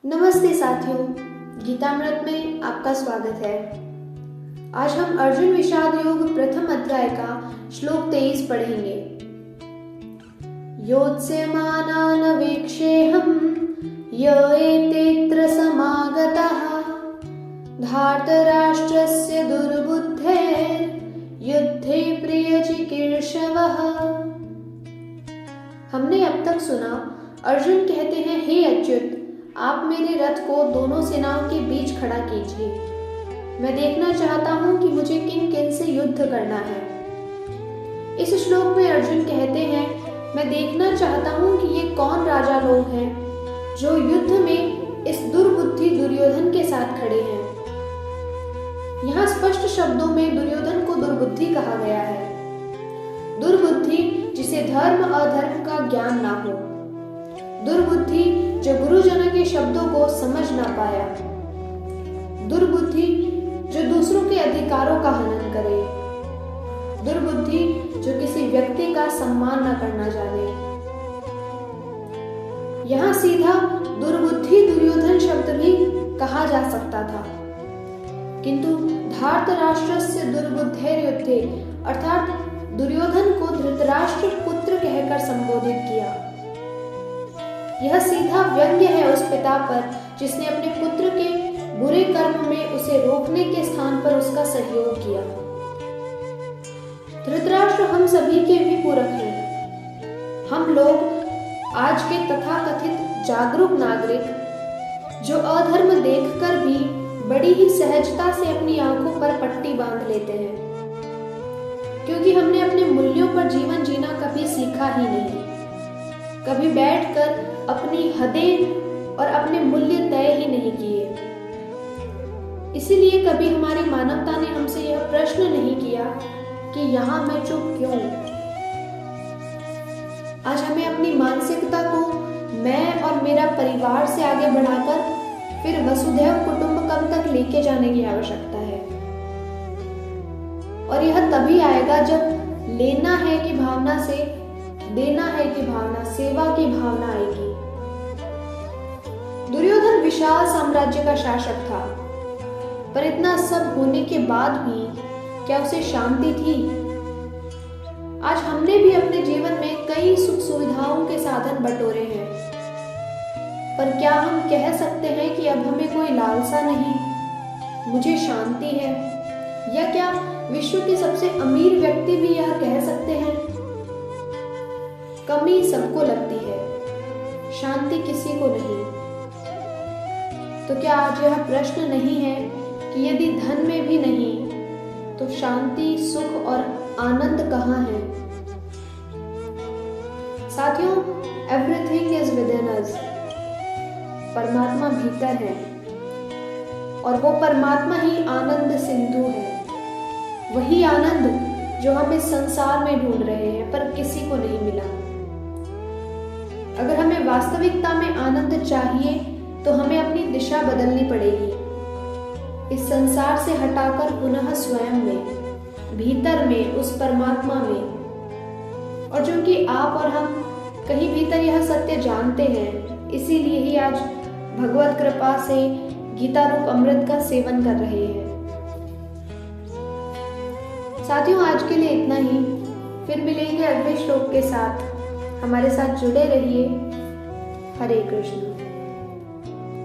नमस्ते साथियों, गीतामृत में आपका स्वागत है। आज हम अर्जुन विषाद योग प्रथम अध्याय का श्लोक 23 पढ़ेंगे। योत्स्यमानान् वीक्षेऽहं य एतेऽत्र समागताः धार्तराष्ट्रस्य दुर्बुद्धेर् युद्धे प्रियचिकीर्षवः। हमने अब तक सुना अर्जुन कहते हैं, हे अच्युत, आप मेरे रथ को दोनों सेनाओं के बीच खड़ा कीजिए। मैं देखना चाहता हूं कि मुझे किन किन से युद्ध करना है। इस श्लोक में अर्जुन कहते हैं, मैं देखना चाहता हूं कि ये कौन राजा लोग हैं जो युद्ध में इस दुर्बुद्धि दुर्योधन के साथ खड़े हैं। यहाँ स्पष्ट शब्दों में दुर्योधन को दुर्बुद्धि कहा गया है। दुर्बुद्धि जिसे धर्म अधर्म का ज्ञान ना हो, दुर्बुद्धि जो गुरुजनों के शब्दों को समझ ना पाया, दुर्बुद्धि जो दूसरों के अधिकारों का हनन करे, दुर्बुद्धि जो किसी व्यक्ति का सम्मान न करना जाने। यहाँ सीधा दुर्बुद्धि दुर्योधन शब्द भी कहा जा सकता था, किंतु धार्तराष्ट्रस्य दुर्बुद्धेर्युद्धे अर्थात दुर्योधन को धृतराष्ट्र पुत्र कहकर संबोधित किया। यह सीधा व्यंग्य है उस पिता पर जिसने अपने पुत्र के बुरे कर्म में उसे रोकने के स्थान पर उसका सहयोग किया। धृतराष्ट्र हम सभी के भी पूरक हैं। हम लोग आज के तथाकथित जागरूक नागरिक जो अधर्म देखकर भी बड़ी ही सहजता से अपनी आंखों पर पट्टी बांध लेते हैं, क्योंकि हमने अपने मूल्यों पर जीवन जीना कभी सीखा ही नहीं। कभी बैठकर अपनी हदें और अपने मूल्य तय ही नहीं किए। इसीलिए कभी हमारी मानवता ने हमसे यह प्रश्न नहीं किया कि यहाँ मैं चुप क्यों। आज हमें अपनी मानसिकता को मैं और मेरा परिवार से आगे बढ़ाकर फिर वसुधैव कुटुंबकम तक लेके जाने की आवश्यकता है। और यह तभी आएगा जब लेना है की भावना से देना है की भावना, सेवा की भावना आएगी। दुर्योधन विशाल साम्राज्य का शासक था, पर इतना सब होने के बाद भी क्या उसे शांति थी? आज हमने भी अपने जीवन में कई सुख सुविधाओं के साधन बटोरे हैं, पर क्या हम कह सकते हैं कि अब हमें कोई लालसा नहीं, मुझे शांति है? या क्या विश्व के सबसे अमीर व्यक्ति भी यह कह सकते हैं? कमी सबको लगती है, शांति किसी को नहीं। तो क्या आज यह प्रश्न नहीं है कि यदि धन में भी नहीं तो शांति, सुख और आनंद कहाँ है? साथियों, एवरीथिंग इज विद इन अस। परमात्मा भीतर है और वो परमात्मा ही आनंद सिंधु है। वही आनंद जो हम इस संसार में ढूंढ रहे हैं पर किसी को नहीं मिला। अगर हमें वास्तविकता में आनंद चाहिए तो हमें अपनी दिशा बदलनी पड़ेगी। इस संसार से हटाकर पुनः स्वयं में, भीतर में, उस परमात्मा में। और जो कि आप और हम कहीं भीतर यह सत्य जानते हैं, इसीलिए ही आज भगवत कृपा से गीता रूप अमृत का सेवन कर रहे हैं। साथियों, आज के लिए इतना ही। फिर मिलेंगे अगले श्लोक के साथ। हमारे साथ जुड़े रहिए। हरे कृष्ण।